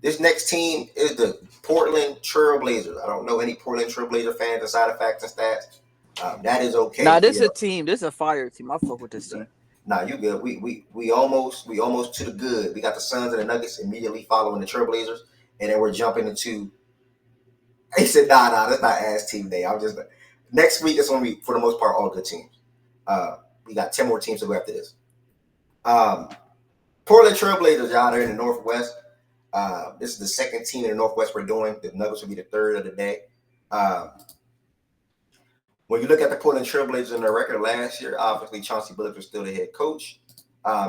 This next team is the Portland Trailblazers. I don't know any Portland Trailblazer fans inside of facts and stats. That is okay Nah, for this a your. team. This a fire team. I fuck with this team. Nah, you good. We almost to the good. We got the Suns and the Nuggets immediately following the Trailblazers, and then we're jumping into. He said, "Nah, that's not ass team day." I'm just next week. It's gonna be for the most part all good teams. We got 10 more teams to go after this. Um, Portland Trailblazers out there in the Northwest. This is the second team in the Northwest we're doing. The Nuggets will be the third of the day. Um, when you look at the Portland Trailblazers in their record last year, obviously Chauncey Billups was still the head coach.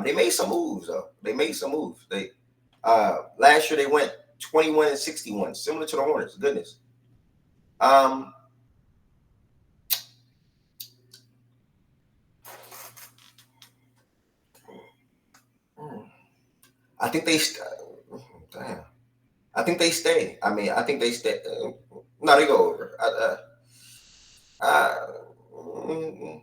They made some moves though. They made some moves. They last year they went 21-61, similar to the Hornets. Goodness. Um, I think they. Damn. I think they stay. I mean, I think they stay. No, they go over. Uh, mm,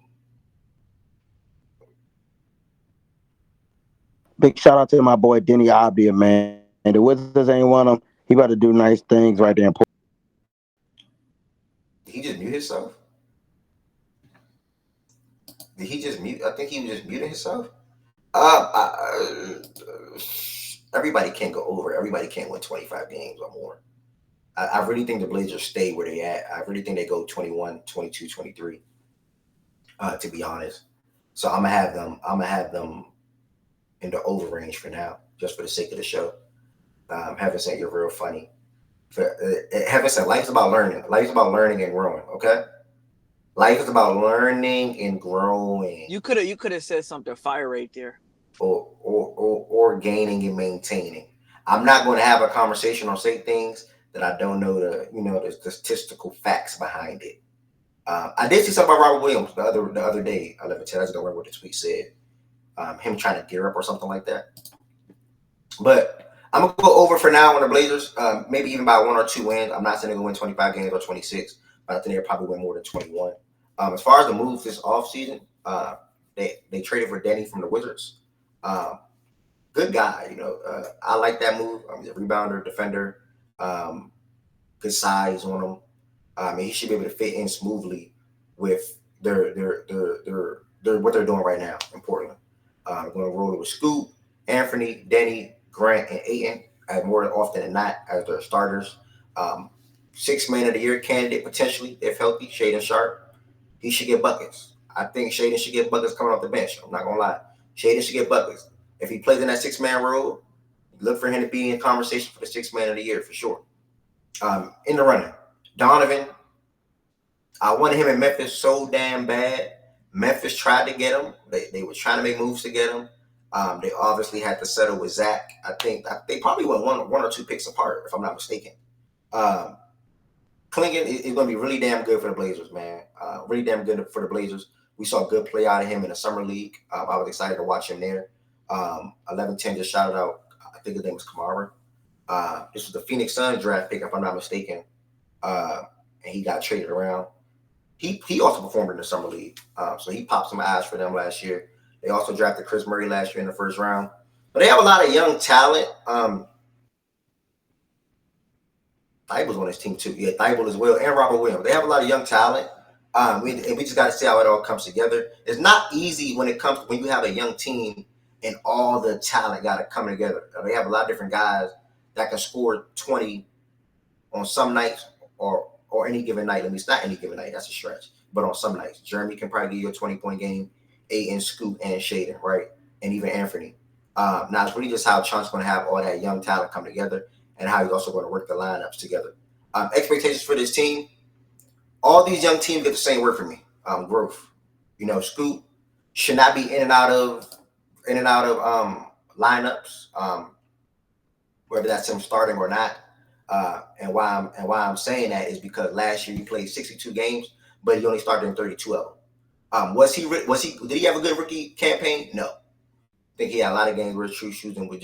Big shout out to my boy Denny Abdia, man. The Wizards ain't want him. He about to do nice things right there in he just mute himself. Did he just mute? I think he was just muting himself. Everybody can't go over. Everybody can't win 25 games or more. I really think the Blazers stay where they at. I really think they go 21, 22, 23. To be honest, so I'm gonna have them in the over range for now, just for the sake of the show. Heaven said you're real funny. Heaven said life is about learning. Life is about learning and growing. Okay, life is about learning and growing. You could have said something fire right there. Or gaining and maintaining. I'm not going to have a conversation or say things that I don't know the statistical facts behind it. I did see something about Robert Williams the other day. I just don't remember what the tweet said. Him trying to gear up or something like that. But I'm gonna go over for now on the Blazers. Maybe even by 1 or 2 wins. I'm not saying they're gonna win 25 games or 26, but I think they'll probably win more than 21. As far as the moves this offseason, they traded for Denny from the Wizards. Good guy, I like that move. He's a rebounder, defender, good size on him. He should be able to fit in smoothly with their what they're doing right now in Portland. I'm going to roll it with Scoot, Anthony, Denny, Grant, and Ayton more often than not as their starters. 6-man of the year candidate potentially if healthy. Shaden Sharp, he should get buckets. I think Shaden should get buckets coming off the bench. I'm not gonna lie. Shaden should get buckets. If he plays in that 6-man role, look for him to be in conversation for the 6-man of the year for sure. In the running, Donovan. I wanted him in Memphis so damn bad. Memphis tried to get him. They were trying to make moves to get him. They obviously had to settle with Zach. I think they probably went one or two picks apart, if I'm not mistaken. Clingan is going to be really damn good for the Blazers, man. Really damn good for the Blazers. We saw good play out of him in the summer league. I was excited to watch him there. 11-10 just shouted out, I think his name was Kamara. This was the Phoenix Suns draft pick, if I'm not mistaken. And he got traded around. He also performed in the summer league. So he popped some eyes for them last year. They also drafted Chris Murray last year in the first round. But they have a lot of young talent. Thybulle's on his team too. Yeah, Thybulle as well, and Robert Williams. They have a lot of young talent. We just got to see how it all comes together. It's not easy when you have a young team and all the talent got to come together. They have a lot of different guys that can score 20 on some nights or any given night. At least not any given night. That's a stretch. But on some nights, Jeremy can probably give you a 20-point game. Aiden, Scoot, and Shaden, right? And even Anthony. Now, it's really just how Chunk's going to have all that young talent come together and how he's also going to work the lineups together. Expectations for this team, all these young teams get the same word for me, growth. Scoot should not be in and out of lineups, whether that's him starting or not. And why I'm saying that is because last year he played 62 games, but he only started in 32 of them. Did he have a good rookie campaign? No. I think he had a lot of games where true shooting was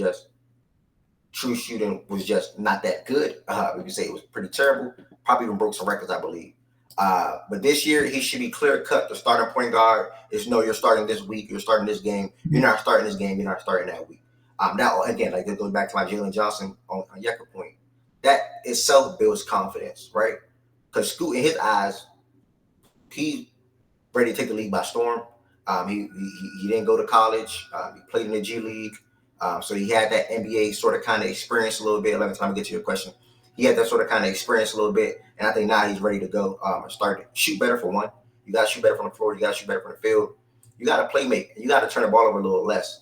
just not that good. We could say it was pretty terrible. Probably even broke some records, I believe. But this year he should be clear cut. The starting point guard is you're starting this week, you're starting this game, you're not starting this game, you're not starting that week. Now again, like it goes back to my Jalen Johnson on Yucca point. that itself builds confidence, right? Because Scoot, in his eyes, he ready to take the league by storm. He didn't go to college. He played in the G League. So he had that NBA sort of kind of experience a little bit. Let me time to get to your question. He had that sort of kind of experience a little bit, and I think now he's ready to go and start to shoot better for one. You got to shoot better from the floor. You got to shoot better from the field. You got to play make. You got to turn the ball over a little less.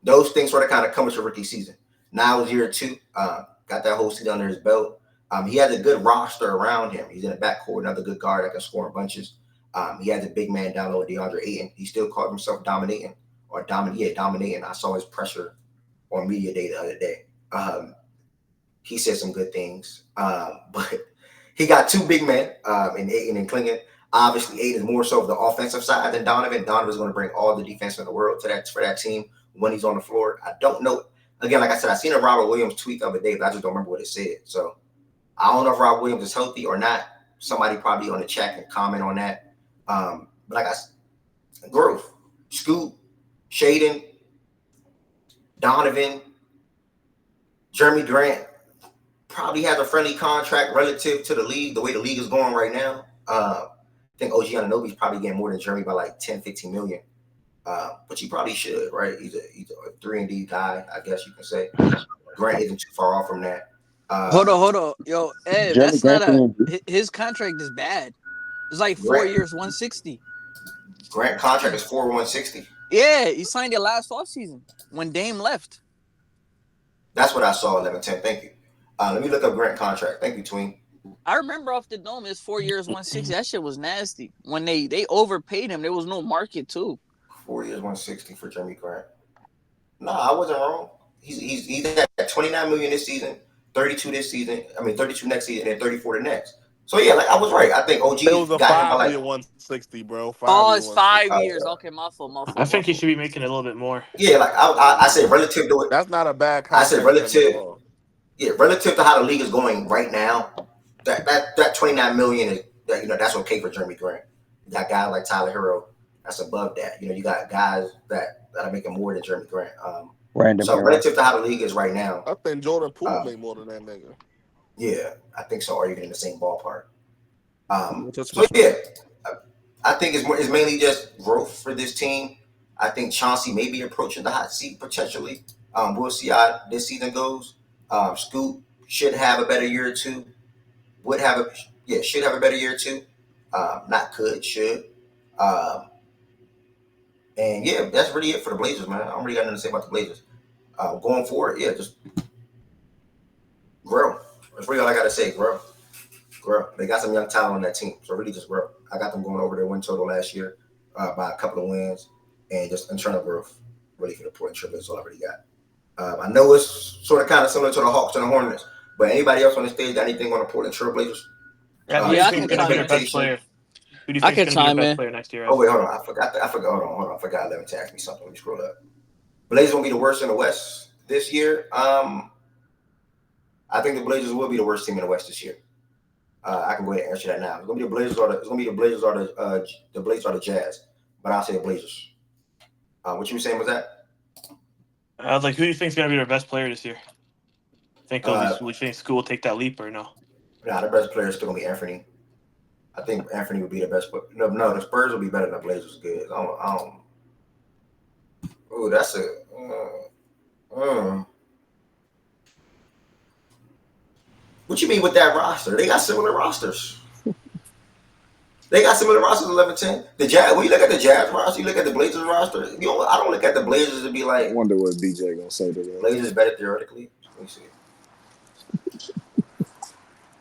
Those things sort of kind of come with your rookie season. Now it's year 2. Got that whole season under his belt. He has a good roster around him. He's in the backcourt, another good guard that can score in bunches. He has a big man down low, DeAndre Ayton. He still called himself dominating. I saw his pressure on media day the other day. He said some good things, but he got 2 big men in Ayton and Clingan. Obviously, Ayton is more so of the offensive side than Donovan. Donovan's going to bring all the defense in the world for that team when he's on the floor. I don't know. Again, like I said, I seen a Robert Williams tweet the other day, but I just don't remember what it said. So I don't know if Robert Williams is healthy or not. Somebody probably on the chat can comment on that. But like I said, growth. Scoot, Shaden, Donovan, Jeremy Grant probably has a friendly contract relative to the league, the way the league is going right now. I think OG Anunoby's probably getting more than Jeremy by like 10, 15 million. But he probably should, right? He's a 3-and-D guy, I guess you can say. Grant isn't too far off from that. Hold on. Yo, Ed, Jeremy that's not Grant his contract is bad. It's like 4 years, 160. Grant contract is 160. Yeah, he signed it last offseason when Dame left. That's what I saw, 11-10. Thank you. Let me look up Grant contract. Thank you, Tween. I remember off the dome, it's 4 years, 160. That shit was nasty. When they overpaid him, there was no market too. 4 years, 160 for Jeremy Grant. No, I wasn't wrong. He's at 29 million this season, 32 this season. 32 next season, and 34 the next. So yeah, like I was right. I think OG it was a got him by 160, bro. It's 5 years. Okay, my fault. I think he should be making a little bit more. Yeah, like I said, relative to it. That's not a bad I said relative. at all. Yeah, relative to how the league is going right now, that 29 million is that's okay for Jeremy Grant. You got guys like Tyler Hero that's above that. You got guys that are making more than Jeremy Grant. So relative to how the league is right now, I think Jordan Poole made more than that nigga. Yeah, I think so. Or even in the same ballpark. So yeah, I think it's mainly just growth for this team. I think Chauncey may be approaching the hot seat potentially. We'll see how this season goes. Scoot should have a better year or two. Should have a better year or two. Not could, should. And yeah, that's really it for the Blazers, man. I don't really got nothing to say about the Blazers. Going forward, yeah, just grow. That's really all I got to say, grow. They got some young talent on that team, so really just grow. I got them going over their win total last year by a couple of wins and just internal growth, really for the Portland Trailblazers. All I already got. I know it's sort of kind of similar to the Hawks and the Hornets, but anybody else on the stage got anything on the Portland Trailblazers? I can chime in. Who do you think is going to be the best player next year? Oh wait, hold on. I forgot. Hold on. I forgot. Let me ask me something. Let me scroll up. Blazers will be the worst in the West this year. I think the Blazers will be the worst team in the West this year. I can go ahead and answer that now. It's gonna be the Blazers or the Blazers or the Jazz, but I'll say the Blazers. What you were saying was that? I was like, who do you think is going to be their best player this year? Would you think School will take that leap or no? Nah, the best player is still gonna be Anthony. I think Anthony would be the best. But no, the Spurs will be better than the Blazers. Good. I don't. Oh, that's a. What you mean with that roster? They got similar rosters. They got similar rosters 11-10. The Jazz. When you look at the Jazz roster, you look at the Blazers roster. I don't look at the Blazers and be like. I wonder what DJ gonna say to that. Blazers better theoretically. Let me see.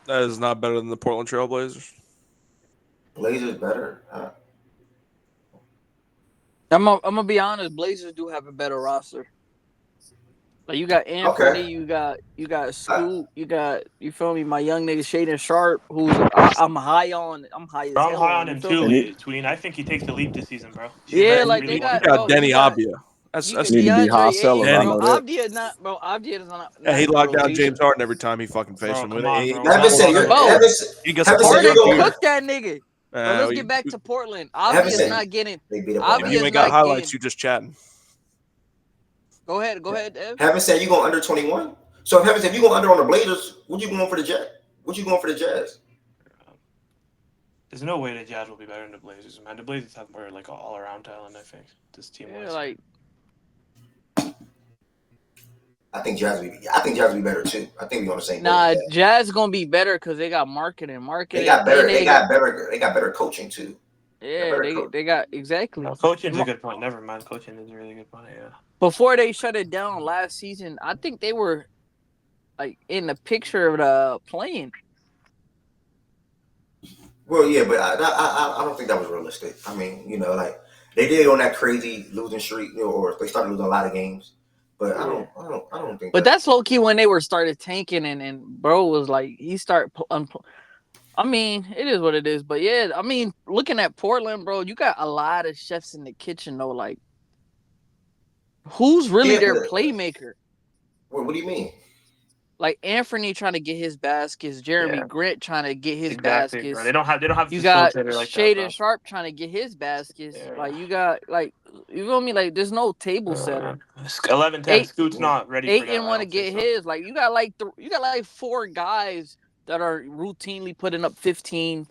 That is not better than the Portland Trailblazers. Blazers better. I'm gonna be honest. Blazers do have a better roster. Like you got Anthony, you got Scoot, you feel me? My young nigga Shaden Sharp, who's I'm high on. I'm high on him too, Tween. I think he takes the leap this season, bro. Yeah, like they got Danny Avdia. That's need to be high seller. Avdia is not, bro. Avdia is not. Yeah, he locked down James Harden every time he fucking faced him. He gets Harden cooked that nigga. Let's get back to Portland. Avdia is not getting. You ain't got highlights. You just chatting. Go ahead, Ev. Haven't said you going under 21. So if you go under on the Blazers, what you going for the Jazz? What you going for the Jazz? There's no way the Jazz will be better than the Blazers, man. The Blazers have more like all around talent. I think this team wise. like I think Jazz will be better too. I think we're on the same nah, page. Jazz gonna be better because they got marketing. They got better. They got better coaching too. Yeah, they got exactly. No, coaching's a good point. Never mind, coaching is a really good point. Yeah. Before they shut it down last season, I think they were like in the picture of the playing. Well, yeah, but I don't think that was realistic. I mean, like they did on that crazy losing streak, or they started losing a lot of games. But I don't think. But that's low key when they were started tanking, and bro was like he start. I mean, it is what it is. But yeah, I mean, looking at Portland, bro, you got a lot of chefs in the kitchen though. Like, who's really their playmaker? What do you mean? Like Anthony trying to get his baskets, Jeremy Grant trying to get his baskets. Bro. They don't have. You got Shaden Sharp trying to get his baskets. Yeah. Like you got you feel me? Like there's no table setter. 11-10. Scoot's not ready. Ayton want to get his. Like you got like 4 guys that are routinely putting up 15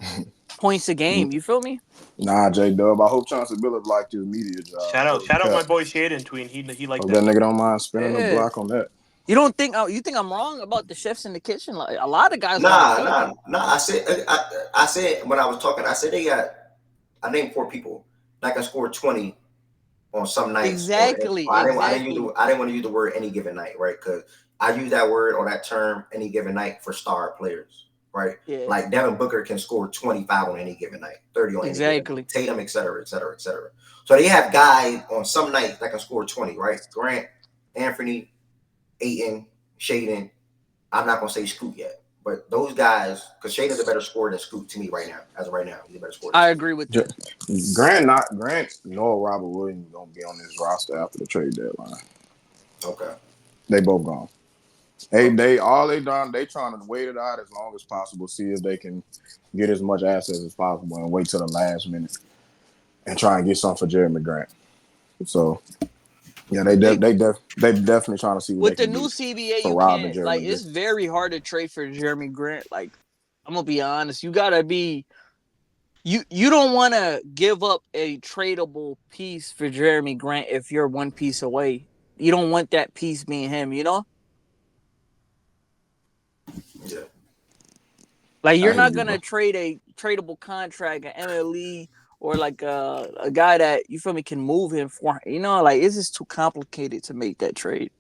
points a game. You feel me? Nah, J-Dub. I hope Chauncey Billups liked his media job. Shout out my boy Shaden Tween. He liked that nigga don't mind spinning the block on that. You don't think I'm wrong about the chefs in the kitchen? Like a lot of guys. Nah. I said when I was talking, I said I named 4 people that can score 20 on some nights. Exactly. I didn't want to use the word any given night, right? Because I use that word or that term any given night for star players, right? Yeah. Like Devin Booker can score 25 on any given night, 30 on any given night. Tatum, et cetera, et cetera, et cetera. So they have guys on some nights that can score 20, right? Grant, Anthony, Ayton, Shaden. I'm not gonna say Scoot yet, but those guys, because Shaden's a better scorer than Scoot to me right now. As of right now, he's a better scorer. I agree with you. Grant, nor Robert Williams gonna be on this roster after the trade deadline. Okay, they both gone. They trying to wait it out as long as possible, see if they can get as much assets as possible, and wait till the last minute and try and get something for Jeremy Grant. So. Yeah, they definitely trying to see what with the new CBA. You can't like it's very hard to trade for Jeremy Grant. Like I'm gonna be honest, you gotta be. You don't want to give up a tradable piece for Jeremy Grant if you're one piece away. You don't want that piece being him. You know. Yeah. Like you're not gonna trade a tradable contract, an MLE. Or like a guy that you feel me can move him for, like it's just too complicated to make that trade.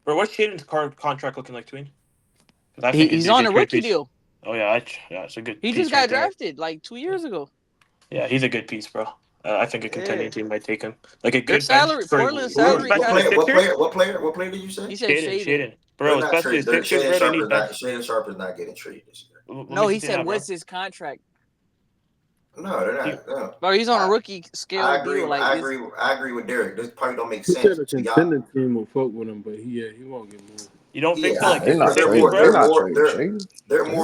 Bro, what's Shaden's contract looking like, Tween? He's on a rookie deal. Oh yeah, it's a good. He just got drafted like 2 years ago. Yeah, he's a good piece, bro. I think a contending team might take him. Like a good salary. Portland salary. What player did you say? He said Shaden. Bro, especially his pictures. Shaden Sharp is not getting traded this year. No, he said what's his contract? No, they're not. No. Bro, he's on a rookie scale. I agree with Derek. This probably don't make sense. He said a contending team will fuck with him, but he won't get moved. You don't think so? Like they're more.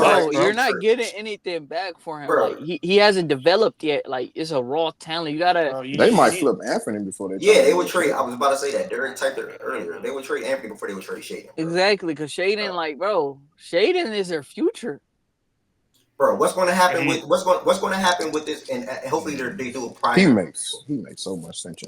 Bro, you're not getting anything back for him. Bro. Like he hasn't developed yet. Like it's a raw talent. You gotta. They might flip Anthony before they. Yeah, they would trade. I was about to say that. Derek typed it earlier. They would trade Anthony before they would trade Shaden. Exactly, because Shaden, Shaden is their future. Bro, what's going to happen with happen with this? And hopefully they do a prior. He makes so much sense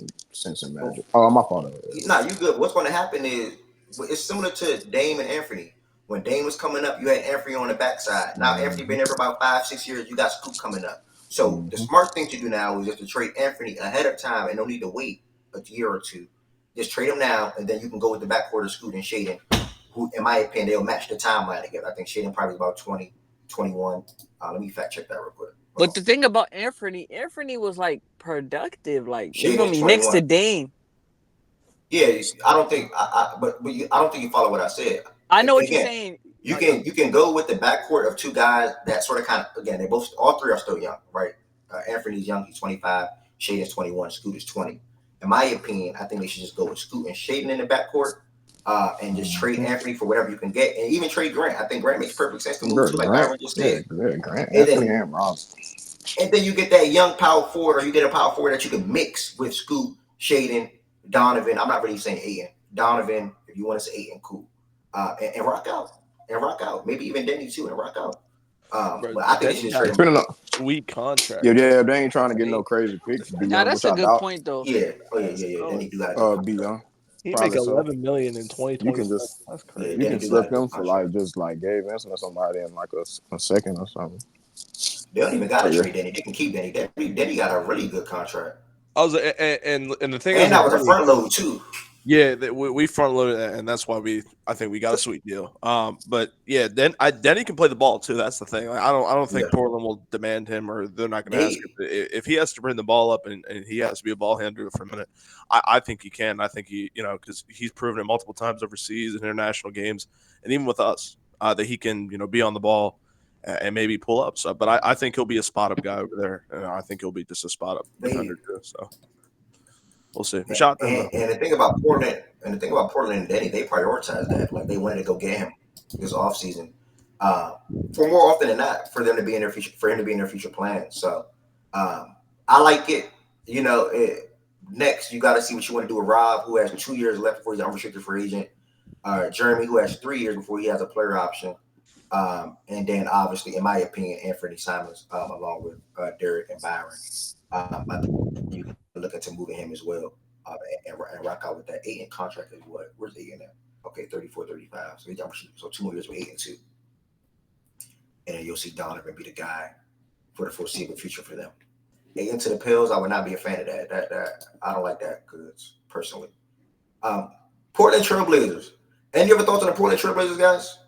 in Magic. Oh, my fault. Nah, you good. What's going to happen is it's similar to Dame and Anthony. When Dame was coming up, you had Anthony on the backside. Now Anthony been there for about 5-6 years. You got Scoop coming up. So the smart thing to do now is just to trade Anthony ahead of time and don't need to wait a year or two. Just trade him now, and then you can go with the backcourt of Scoot and Shaden, who, in my opinion, they'll match the timeline together. I think Shaden probably about 20. 21. Let me fact check that real quick. But the thing about Anthony was like productive, like you feel me, next to Dame. Yeah, I don't think I don't think you follow what I said. I know what you're saying. You can go with the backcourt of 2 guys that sort of kind of, again, all 3 are still young, right? Anthony's young, he's 25. Shaden's 21. Scoot is 20. In my opinion, I think they should just go with Scoot and Shaden in the backcourt. And just trade Anthony for whatever you can get, and even trade Grant. I think Grant makes perfect sense to move to, like Byron just said. Grant, Anthony, and Ross. And then you get that young power forward, or you get a power forward that you can mix with Scoot, Shaden, Donovan. I'm not really saying Ayton. Donovan, if you want to say Ayton, cool. and rock out, maybe even Denny too, and rock out. Bro, But I think they Denny should got trade a him. Depending on sweet contract. yeah, they ain't trying to get no crazy picks. Be Now young, that's which a I good doubt. point though. Yeah, yeah. Denny do got a good Be contract. young, He make probably so. 11 million in You 2024. can just That's Yeah, crazy. you Denny can do got slip a good him for like contract. just like Gabe Vincent or somebody in like a second or something. They don't even got So to yeah, trade Denny. They can keep Denny. Denny got a really good contract, I was and the thing is and that with was a Denny, front load too. yeah, we front loaded it, and that's why I think we got a sweet deal. But yeah, Denny can play the ball too. That's the thing. Like, I don't think Yeah, Portland will demand him, or they're not going to ask they him. If he has to bring the ball up and he has to be a ball handler for a minute, I think he can. I think he, because he's proven it multiple times overseas in international games, and even with us, that he can, be on the ball and maybe pull up. So, but I think he'll be a spot up guy over there, and I think he'll be just a spot up they defender too. So we'll see. Shout out to him though. and the thing about Portland and Denny, they prioritize that. Like they wanted to go get him this offseason. For more often than not, for them to be in their future, for him to be in their future plans. So I like it. Next you got to see what you want to do with Rob, who has 2 years left before he's an unrestricted free agent. Jeremy, who has 3 years before he has a player option. And then obviously, in my opinion, Anthony Simons, along with Derek and Byron. I think you can look into moving him as well, and rock out with that. Ayton contract is what? Where's Ayton at? Okay, 34, 35. So 2 more years with 8 and 2. And then you'll see Donovan be the guy for the foreseeable future for them. Ayton to the Pills, I would not be a fan of that. That I don't like that goods personally. Portland Trailblazers. Any other thoughts on the Portland Trailblazers, guys?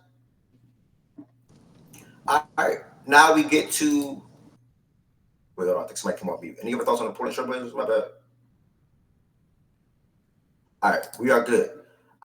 All right. Now we get to. Wait, hold on. I think somebody came off mute. Any other thoughts on the Portland Trailblazers? My bad. All right, we are good.